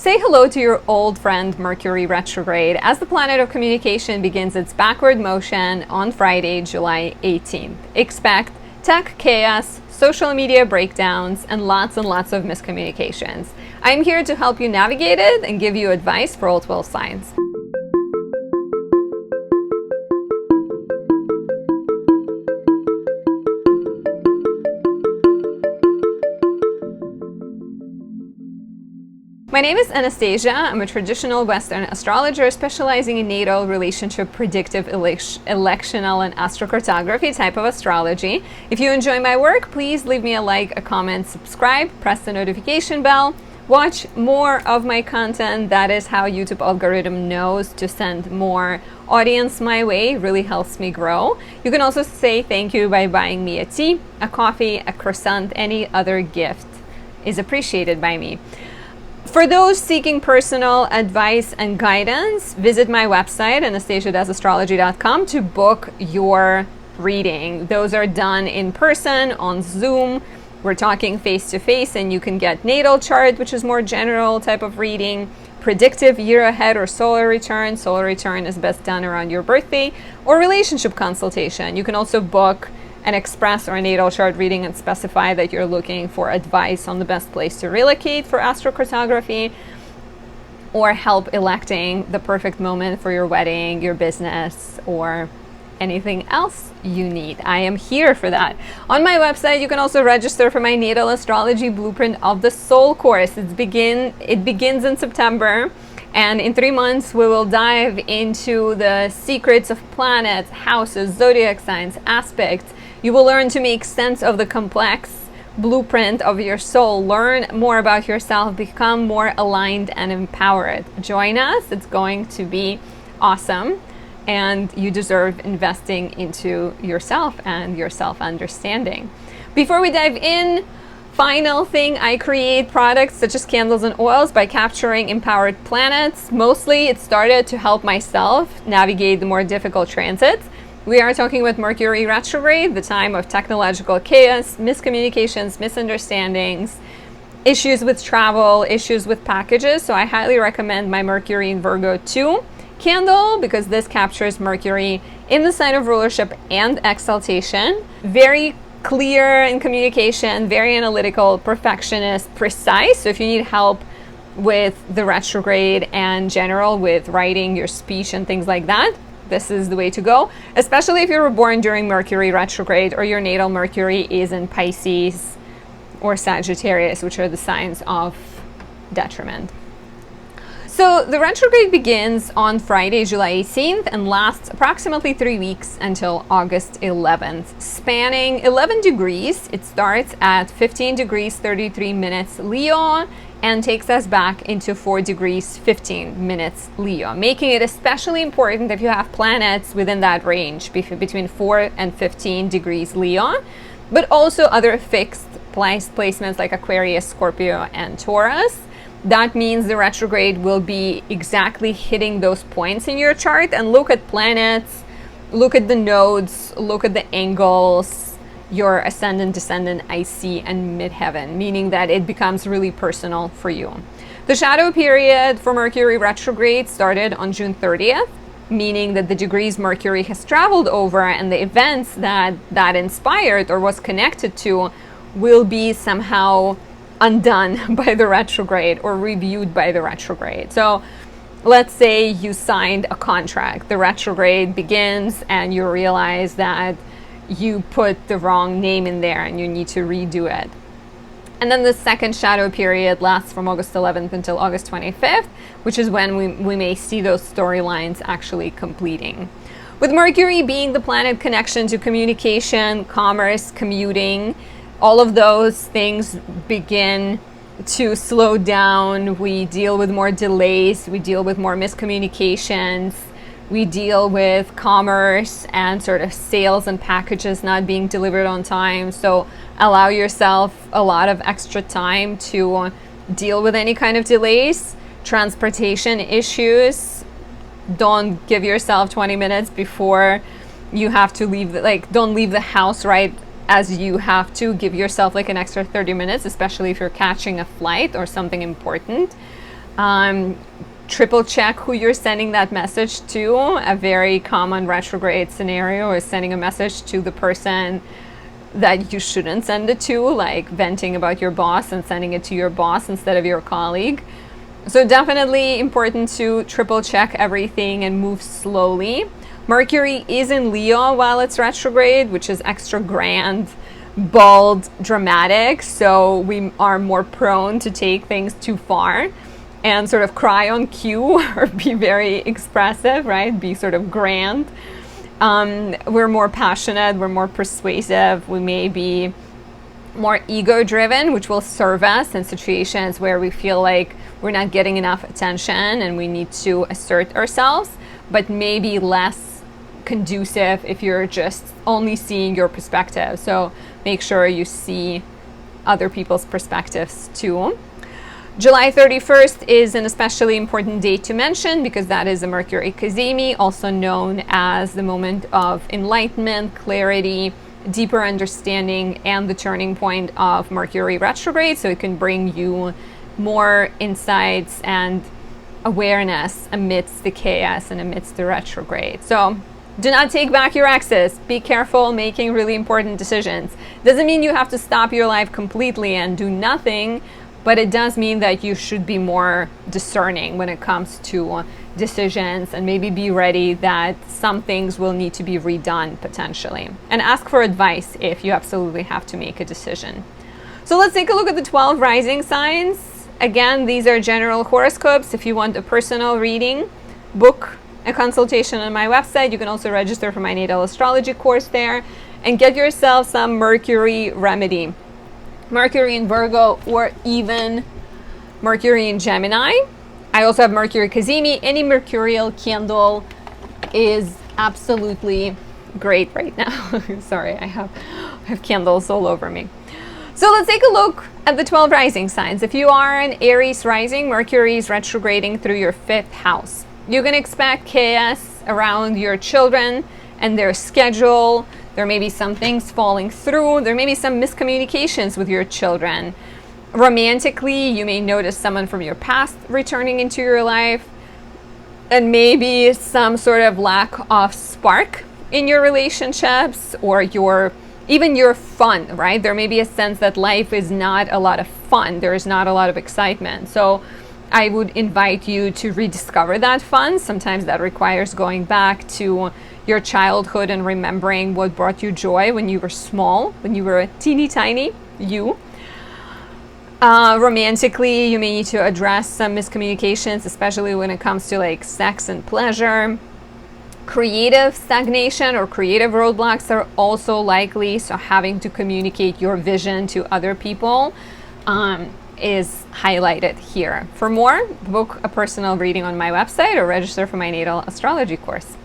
Say hello to your old friend Mercury Retrograde as the planet of communication begins its backward motion on Friday, July 18th. Expect tech chaos, social media breakdowns, and lots of miscommunications. I'm here to help you navigate it and give you advice for all 12 signs. My name is Anastasia. I'm a traditional Western astrologer specializing in natal, relationship, predictive, electional, and astrocartography type of astrology. If you enjoy my work, please leave me a like, a comment, subscribe, press the notification bell, watch more of my content. That is how YouTube algorithm knows to send more audience my way. It really helps me grow. You can also say thank you by buying me a tea, a coffee, a croissant, any other gift is appreciated by me. For those seeking personal advice and guidance, visit my website, anastasiadasastrology.com, to book your reading. Those are done in person, on Zoom. We're talking face-to-face, and you can get natal chart, which is more general type of reading, predictive year ahead or solar return. Solar return is best done around your birthday, or relationship consultation. You can also book an express or natal chart reading and specify that you're looking for advice on the best place to relocate for astrocartography, or help electing the perfect moment for your wedding, your business, or anything else you need. I am here for that. On my website, you can also register for my Natal Astrology Blueprint of the Soul course. It begins in September. And in 3 months, we will dive into the secrets of planets, houses, zodiac signs, aspects. You will learn to make sense of the complex blueprint of your soul, learn more about yourself, become more aligned and empowered. Join us. It's going to be awesome. And you deserve investing into yourself and your self-understanding. Before we dive in, final thing, I create products such as candles and oils by capturing empowered planets. Mostly it started to help myself navigate the more difficult transits. We are talking about Mercury Retrograde, the time of technological chaos, miscommunications, misunderstandings, issues with travel, issues with packages. So I highly recommend my Mercury in Virgo 2 candle, because this captures Mercury in the sign of rulership and exaltation. Very clear in communication, very analytical, perfectionist, precise. So if you need help with the retrograde and general with writing your speech and things like that, this is the way to go, especially if you were born during Mercury retrograde or your natal Mercury is in Pisces or Sagittarius, which are the signs of detriment. So the retrograde begins on Friday, July 18th and lasts approximately 3 weeks until August 11th, spanning 11 degrees. It starts at 15 degrees 33 minutes Leo and takes us back into 4 degrees 15 minutes Leo, making it especially important if you have planets within that range between 4 and 15 degrees Leo, but also other fixed placements like Aquarius, Scorpio, and Taurus. That means the retrograde will be exactly hitting those points in your chart. And look at planets, look at the nodes, look at the angles, your ascendant, descendant, IC, and midheaven, meaning that it becomes really personal for you. The shadow period for Mercury retrograde started on June 30th, meaning that the degrees Mercury has traveled over and the events that inspired or was connected to will be somehow undone by the retrograde or reviewed by the retrograde. So let's say you signed a contract, the retrograde begins and you realize that you put the wrong name in there and you need to redo it. And then the second shadow period lasts from August 11th until August 25th, which is when we may see those storylines actually completing. With Mercury being the planet connection to communication, commerce, commuting, all of those things begin to slow down. We deal with more delays. We deal with more miscommunications. We deal with commerce and sort of sales and packages not being delivered on time. So allow yourself a lot of extra time to deal with any kind of delays. Transportation issues. Don't give yourself 20 minutes before you have to leave. Don't leave the house right as you have to. Give yourself like an extra 30 minutes, especially if you're catching a flight or something important. Triple check who you're sending that message to. A very common retrograde scenario is sending a message to the person that you shouldn't send it to, like venting about your boss and sending it to your boss instead of your colleague. So definitely important to triple check everything and move slowly. Mercury is in Leo while it's retrograde, which is extra grand, bold, dramatic. So we are more prone to take things too far and sort of cry on cue or be very expressive, right? Be sort of grand. We're more passionate, we're more persuasive, we may be more ego-driven, which will serve us in situations where we feel like we're not getting enough attention and we need to assert ourselves, but maybe less conducive if you're just only seeing your perspective. So make sure you see other people's perspectives too. July 31st is an especially important date to mention because that is a Mercury cazimi, also known as the moment of enlightenment, clarity, deeper understanding, and the turning point of Mercury retrograde. So it can bring you more insights and awareness amidst the chaos and amidst the retrograde. So do not take back your exes. Be careful making really important decisions. Doesn't mean you have to stop your life completely and do nothing, but it does mean that you should be more discerning when it comes to decisions and maybe be ready that some things will need to be redone potentially. And ask for advice if you absolutely have to make a decision. So let's take a look at the 12 rising signs. Again, these are general horoscopes. If you want a personal reading, book a consultation on my website. You can also register for my natal astrology course there and get yourself some Mercury remedy. Mercury in Virgo or even Mercury in Gemini. I also have Mercury cazimi. Any mercurial candle is absolutely great right now. Sorry, I have candles all over me. So let's take a look at the 12 rising signs. If you are an Aries rising, Mercury is retrograding through your 5th house. You can expect chaos around your children and their schedule. There may be some things falling through. There may be some miscommunications with your children. Romantically, you may notice someone from your past returning into your life, and maybe some sort of lack of spark in your relationships or even your fun, right? There may be a sense that life is not a lot of fun. There is not a lot of excitement. So I would invite you to rediscover that fun. Sometimes that requires going back to your childhood and remembering what brought you joy when you were small, when you were a teeny tiny you. Romantically, you may need to address some miscommunications, especially when it comes to like sex and pleasure. Creative stagnation or creative roadblocks are also likely, so having to communicate your vision to other people is highlighted here. For more, book a personal reading on my website or register for my natal astrology course.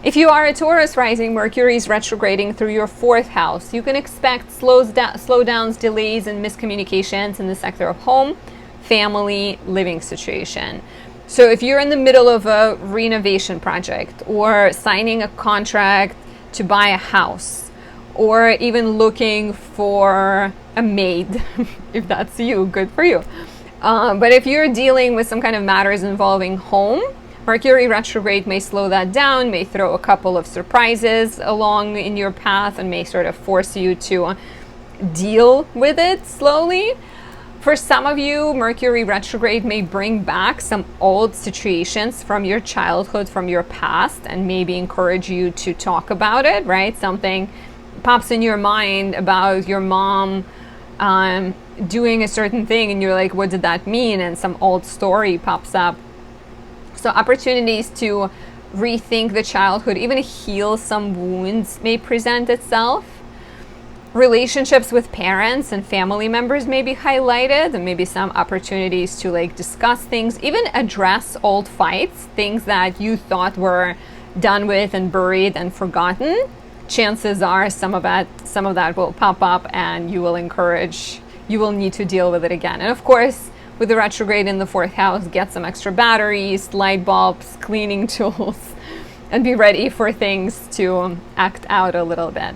If you are a Taurus rising, Mercury is retrograding through your 4th house. You can expect slowdowns, delays, and miscommunications in the sector of home, family, living situation. So if you're in the middle of a renovation project or signing a contract to buy a house or even looking for a maid, if that's you, good for you. But if you're dealing with some kind of matters involving home, Mercury retrograde may slow that down, may throw a couple of surprises along in your path, and may sort of force you to deal with it slowly. For some of you, Mercury retrograde may bring back some old situations from your childhood, from your past, and maybe encourage you to talk about it, right? Something pops in your mind about your mom doing a certain thing, and you're like, what did that mean? And some old story pops up. So opportunities to rethink the childhood, even heal some wounds, may present itself. Relationships with parents and family members may be highlighted, and maybe some opportunities to like discuss things, even address old fights, things that you thought were done with and buried and forgotten. Chances are some of that will pop up, and you will need to deal with it again. And of course, with the retrograde in the 4th house, get some extra batteries, light bulbs, cleaning tools, and be ready for things to act out a little bit.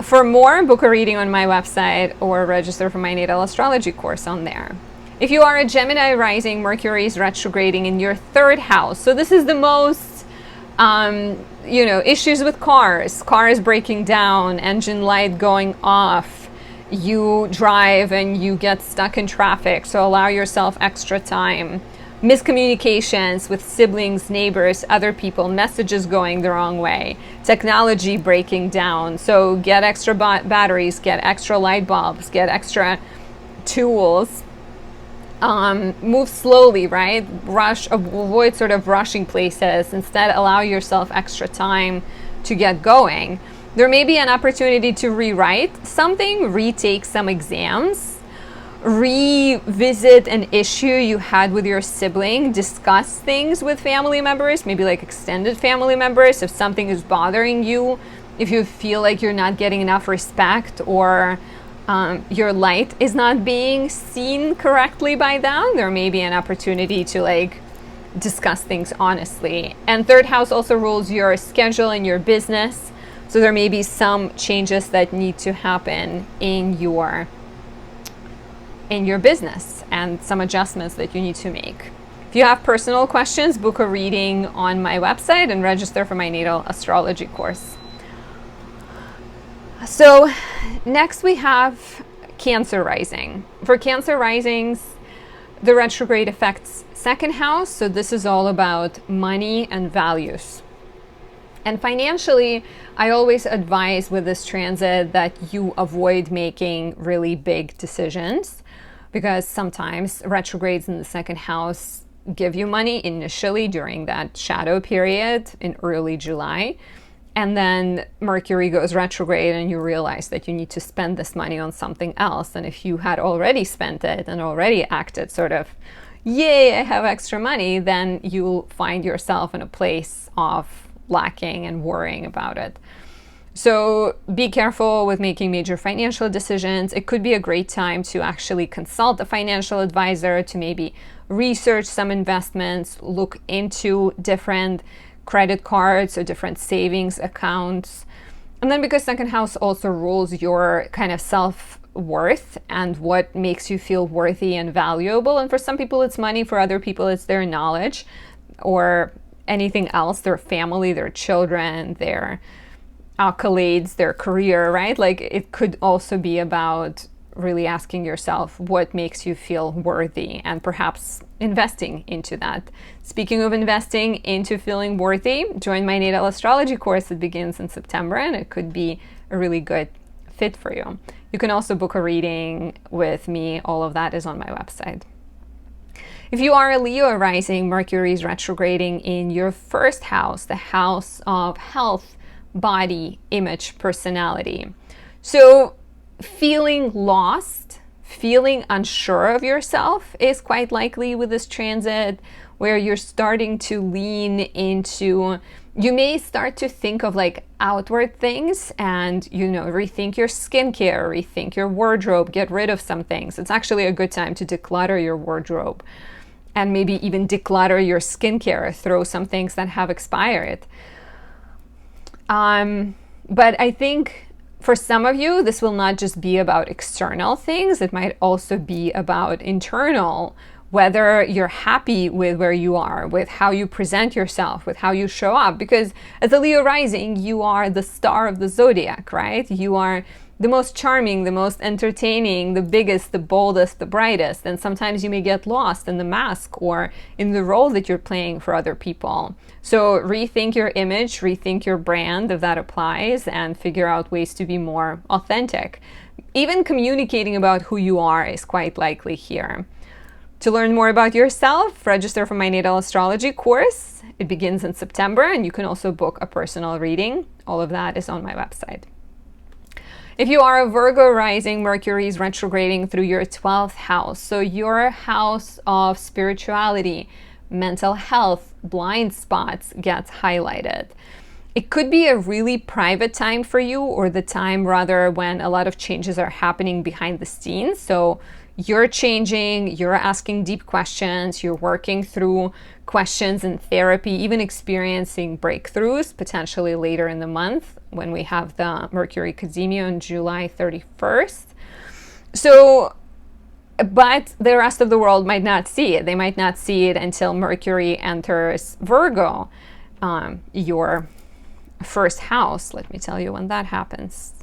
For more, book a reading on my website or register for my natal astrology course on there. If you are a Gemini rising, Mercury is retrograding in your third house. So this is the most, issues with cars breaking down, engine light going off. You drive and you get stuck in traffic, so allow yourself extra time. Miscommunications with siblings, neighbors, other people, messages going the wrong way, technology breaking down. So get extra batteries, get extra light bulbs, get extra tools. Move slowly, right? Avoid sort of rushing places. Instead, allow yourself extra time to get going. There may be an opportunity to rewrite something, retake some exams, revisit an issue you had with your sibling, discuss things with family members, maybe like extended family members. If something is bothering you, if you feel like you're not getting enough respect, or your light is not being seen correctly by them, there may be an opportunity to discuss things honestly. And third house also rules your schedule and your business. So there may be some changes that need to happen in your business and some adjustments that you need to make. If you have personal questions, book a reading on my website and register for my natal astrology course. So next we have Cancer rising. For Cancer risings, the retrograde affects second house. So this is all about money and values. And financially, I always advise with this transit that you avoid making really big decisions, because sometimes retrogrades in the second house give you money initially during that shadow period in early July. And then Mercury goes retrograde and you realize that you need to spend this money on something else. And if you had already spent it and already acted sort of, yay, I have extra money, then you'll find yourself in a place of lacking and worrying about it. So be careful with making major financial decisions. It could be a great time to actually consult a financial advisor, to maybe research some investments, look into different credit cards or different savings accounts. And then because second house also rules your kind of self-worth and what makes you feel worthy and valuable. And for some people it's money, for other people it's their knowledge or anything else, their family, their children, their accolades, their career, right? Like it could also be about really asking yourself what makes you feel worthy and perhaps investing into that. Speaking of investing into feeling worthy, join my natal astrology course that begins in September, and it could be a really good fit for you. You can also book a reading with me. All of that is on my website. If you are a Leo rising, Mercury is retrograding in your first house, the house of health, body, image, personality. So feeling lost, feeling unsure of yourself is quite likely with this transit, where you're starting to lean into, you may start to think of like outward things and, rethink your skincare, rethink your wardrobe, get rid of some things. It's actually a good time to declutter your wardrobe and maybe even declutter your skincare, throw some things that have expired. But I think for some of you, this will not just be about external things. It might also be about internal, whether you're happy with where you are, with how you present yourself, with how you show up. Because as a Leo rising, you are the star of the zodiac, right? You are the most charming, the most entertaining, the biggest, the boldest, the brightest. And sometimes you may get lost in the mask or in the role that you're playing for other people. So rethink your image, rethink your brand if that applies, and figure out ways to be more authentic. Even communicating about who you are is quite likely here. To learn more about yourself, register for my natal astrology course. It begins in September, and you can also book a personal reading. All of that is on my website. If you are a Virgo rising, Mercury is retrograding through your 12th house. So your house of spirituality, mental health, blind spots gets highlighted. It could be a really private time for you, or the time rather when a lot of changes are happening behind the scenes. So you're changing, you're asking deep questions, you're working through questions in therapy, even experiencing breakthroughs potentially later in the month when we have the Mercury Cazimio on July 31st. So but the rest of the world might not see it. They might not see it until Mercury enters Virgo, your first house. Let me tell you when that happens.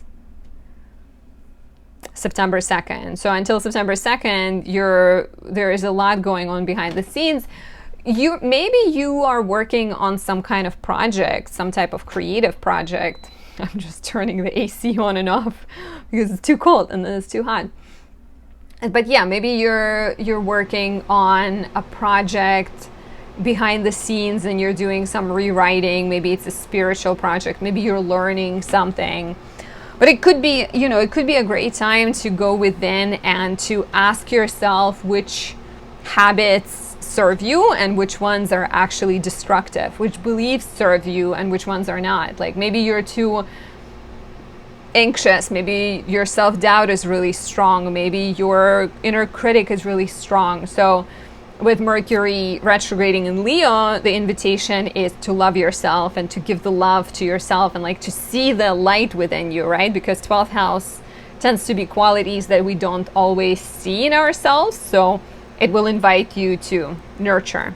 September 2nd. So until September 2nd, there is a lot going on behind the scenes. Maybe you are working on some kind of project, some type of creative project. I'm just turning the AC on and off because it's too cold and then it's too hot. But yeah, maybe you're working on a project behind the scenes and you're doing some rewriting. Maybe it's a spiritual project. Maybe you're learning something. But it could be, it could be a great time to go within and to ask yourself which habits serve you and which ones are actually destructive, which beliefs serve you and which ones are not. Like maybe you're too anxious, maybe your self-doubt is really strong, maybe your inner critic is really strong. So with Mercury retrograding in Leo, the invitation is to love yourself and to give the love to yourself and like to see the light within you, right? Because 12th house tends to be qualities that we don't always see in ourselves. So it will invite you to nurture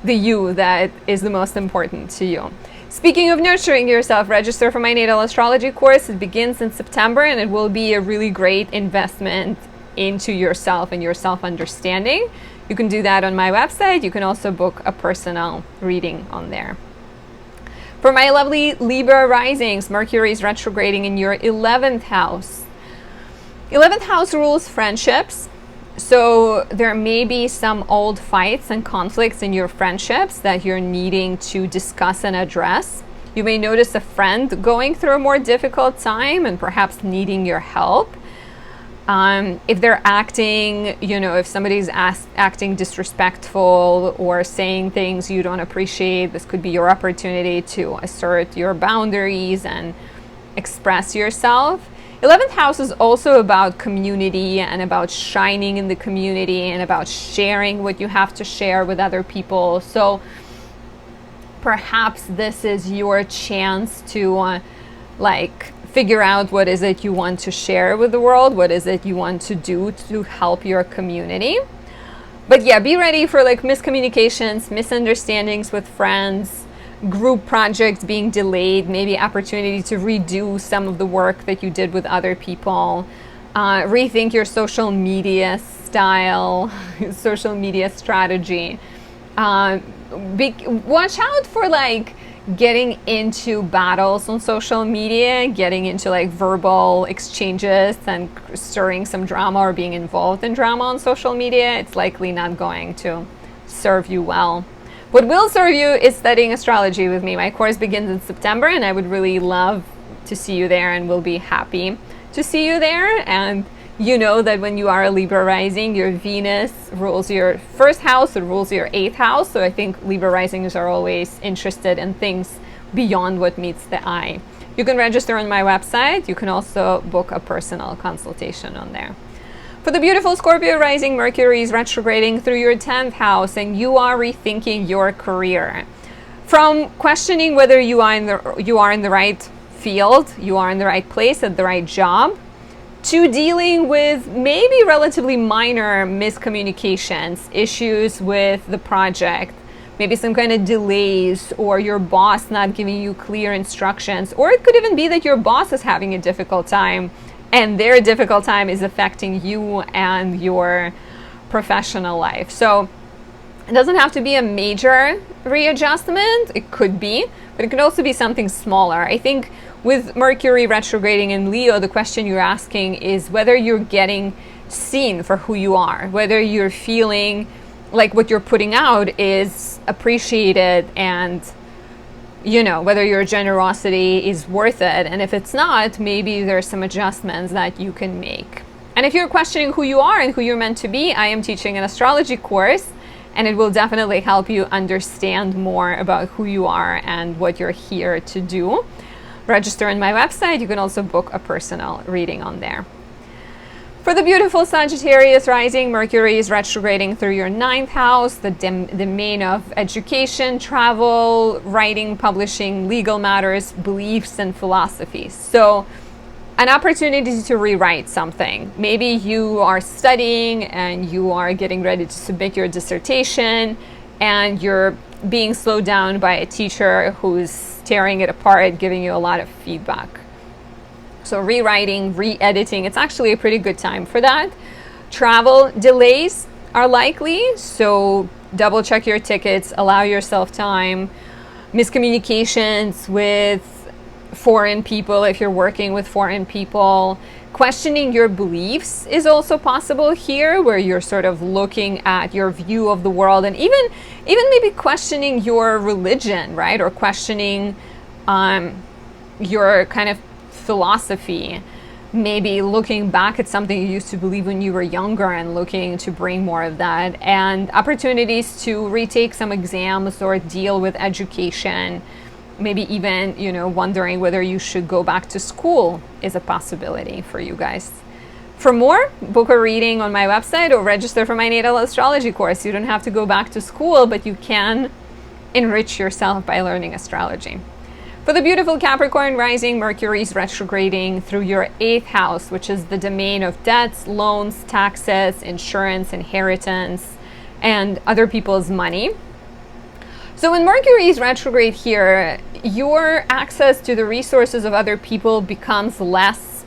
the you that is the most important to you. Speaking of nurturing yourself, register for my natal astrology course. It begins in September and it will be a really great investment into yourself and your self-understanding. You can do that on my website. You can also book a personal reading on there. For my lovely Libra risings, Mercury is retrograding in your 11th house. 11th house rules friendships. So there may be some old fights and conflicts in your friendships that you're needing to discuss and address. You may notice a friend going through a more difficult time and perhaps needing your help. If they're acting, if somebody's acting disrespectful or saying things you don't appreciate, this could be your opportunity to assert your boundaries and express yourself. 11th house is also about community and about shining in the community and about sharing what you have to share with other people. So perhaps this is your chance to figure out what is it you want to share with the world, what is it you want to do to help your community. But yeah, be ready for miscommunications, misunderstandings with friends, group projects being delayed, maybe opportunity to redo some of the work that you did with other people. Rethink your social media style, social media strategy. Watch out for getting into battles on social media, getting into verbal exchanges and stirring some drama or being involved in drama on social media. It's likely not going to serve you well. What will serve you is studying astrology with me. My course begins in September and I would really love to see you there and will be happy to see you there. And you know that when you are a Libra rising, your Venus rules your first house, it rules your 8th house. So I think Libra risings are always interested in things beyond what meets the eye. You can register on my website. You can also book a personal consultation on there. For the beautiful Scorpio rising, Mercury is retrograding through your 10th house and you are rethinking your career. From questioning whether you are in the right field, you are in the right place at the right job, to dealing with maybe relatively minor miscommunications, issues with the project, maybe some kind of delays or your boss not giving you clear instructions, or it could even be that your boss is having a difficult time and their difficult time is affecting you and your professional life. So it doesn't have to be a major readjustment. It could be, but it could also be something smaller. I think with Mercury retrograding in Leo, the question you're asking is whether you're getting seen for who you are, whether you're feeling like what you're putting out is appreciated and, whether your generosity is worth it. And if it's not, maybe there's some adjustments that you can make. And if you're questioning who you are and who you're meant to be, I am teaching an astrology course and it will definitely help you understand more about who you are and what you're here to do. Register on my website. You can also book a personal reading on there. For the beautiful Sagittarius rising, Mercury is retrograding through your 9th house, the domain of education, travel, writing, publishing, legal matters, beliefs, and philosophies. So an opportunity to rewrite something. Maybe you are studying and you are getting ready to submit your dissertation, and you're being slowed down by a teacher who's tearing it apart, giving you a lot of feedback. So rewriting, re-editing, it's actually a pretty good time for that. Travel delays are likely, so double check your tickets, allow yourself time. Miscommunications with foreign people if you're working with foreign people. Questioning your beliefs is also possible here, where you're sort of looking at your view of the world, and even maybe questioning your religion, right? Or questioning your kind of philosophy. Maybe looking back at something you used to believe when you were younger and looking to bring more of that. And opportunities to retake some exams or deal with education. Maybe even, wondering whether you should go back to school is a possibility for you guys. For more, book a reading on my website or register for my natal astrology course. You don't have to go back to school, but you can enrich yourself by learning astrology. For the beautiful Capricorn rising, Mercury is retrograding through your 8th house, which is the domain of debts, loans, taxes, insurance, inheritance, and other people's money. So when Mercury is retrograde here, your access to the resources of other people becomes less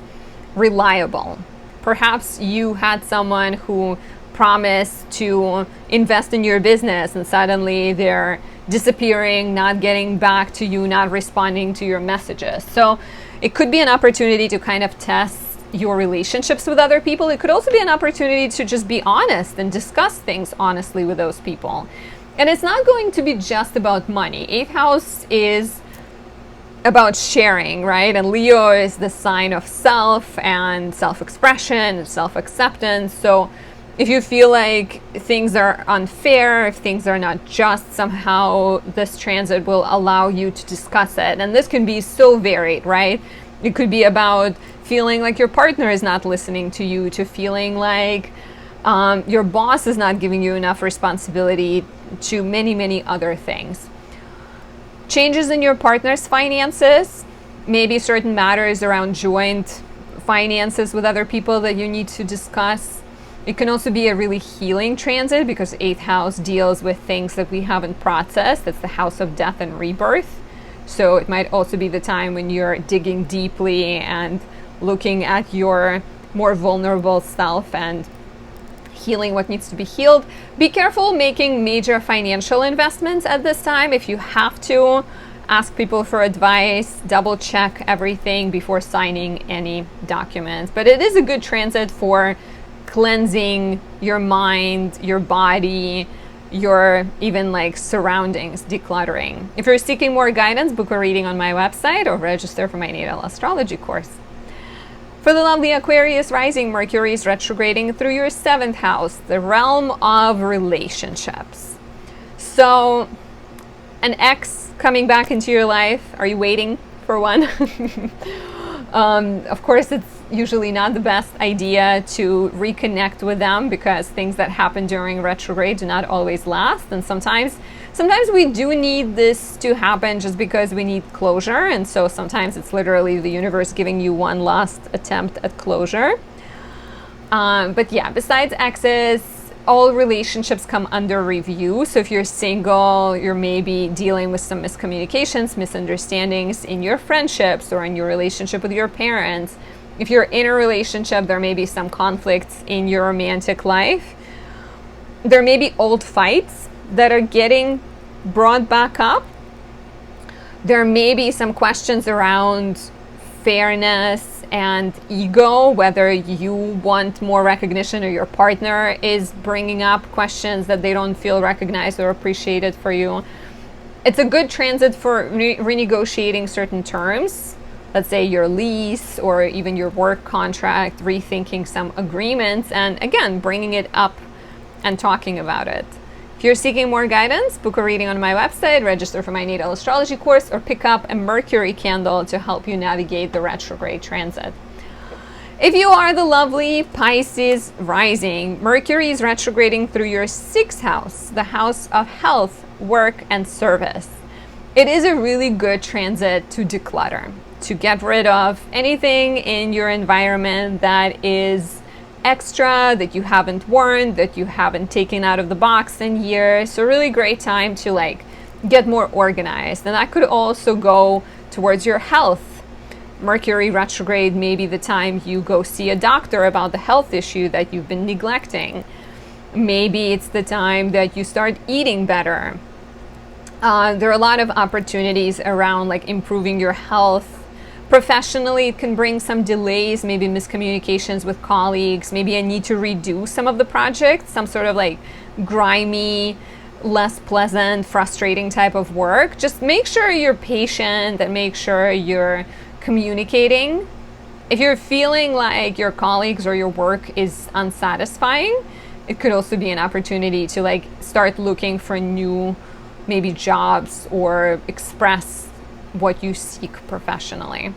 reliable. Perhaps you had someone who promised to invest in your business, and suddenly they're disappearing, not getting back to you, not responding to your messages. So it could be an opportunity to kind of test your relationships with other people. It could also be an opportunity to just be honest and discuss things honestly with those people. And it's not going to be just about money. 8th house is about sharing, right? And Leo is the sign of self and self-expression and self-acceptance. So if you feel like things are unfair, if things are not just, somehow this transit will allow you to discuss it. And this can be so varied, right? It could be about feeling like your partner is not listening to you, to feeling like your boss is not giving you enough responsibility, to many, many other things. Changes in your partner's finances, maybe certain matters around joint finances with other people that you need to discuss. It can also be a really healing transit, because 8th house deals with things that we haven't processed. That's the house of death and rebirth. So it might also be the time when you're digging deeply and looking at your more vulnerable self and healing what needs to be healed. Be careful making major financial investments at this time. If you have to, ask people for advice, double check everything before signing any documents. But it is a good transit for cleansing your mind, your body, your even like surroundings, decluttering. If you're seeking more guidance, book a reading on my website or register for my natal astrology course. For the lovely Aquarius rising, Mercury is retrograding through your 7th house, the realm of relationships. So an ex coming back into your life, are you waiting for one? Of course, it's usually not the best idea to reconnect with them, because things that happen during retrograde do not always last. And sometimes we do need this to happen just because we need closure. And so sometimes it's literally the universe giving you one last attempt at closure. But yeah, besides exes, all relationships come under review. So if you're single, you're maybe dealing with some miscommunications, misunderstandings in your friendships or in your relationship with your parents. If you're in a relationship, there may be some conflicts in your romantic life. There may be old fights that are getting brought back up. There may be some questions around fairness and ego, whether you want more recognition or your partner is bringing up questions that they don't feel recognized or appreciated for you. It's a good transit for renegotiating certain terms. Let's say your lease or even your work contract, rethinking some agreements, and again, bringing it up and talking about it. If you're seeking more guidance, book a reading on my website, register for my natal astrology course, or pick up a Mercury candle to help you navigate the retrograde transit. If you are the lovely Pisces rising, Mercury is retrograding through your 6th house, the house of health, work, and service. It is a really good transit to declutter. to get rid of anything in your environment that is extra, that you haven't worn, that you haven't taken out of the box in years. So really great time to like get more organized. And that could also go towards your health. Mercury retrograde may be the time you go see a doctor about the health issue that you've been neglecting. Maybe it's the time that you start eating better. There are a lot of opportunities around like improving your health. Professionally, it can bring some delays, maybe miscommunications with colleagues, maybe a need to redo some of the projects, some sort of like grimy, less pleasant, frustrating type of work. Just make sure you're patient and make sure you're communicating. If you're feeling like your colleagues or your work is unsatisfying, it could also be an opportunity to like start looking for new maybe jobs or express what you seek professionally.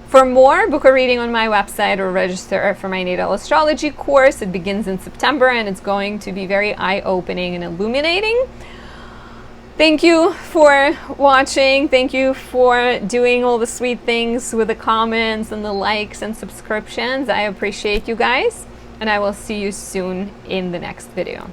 For more, book a reading on my website or register for my natal astrology course. It begins in September and it's going to be very eye-opening and illuminating. Thank you for watching. Thank you for doing all the sweet things with the comments and the likes and subscriptions. I appreciate you guys, and I will see you soon in the next video.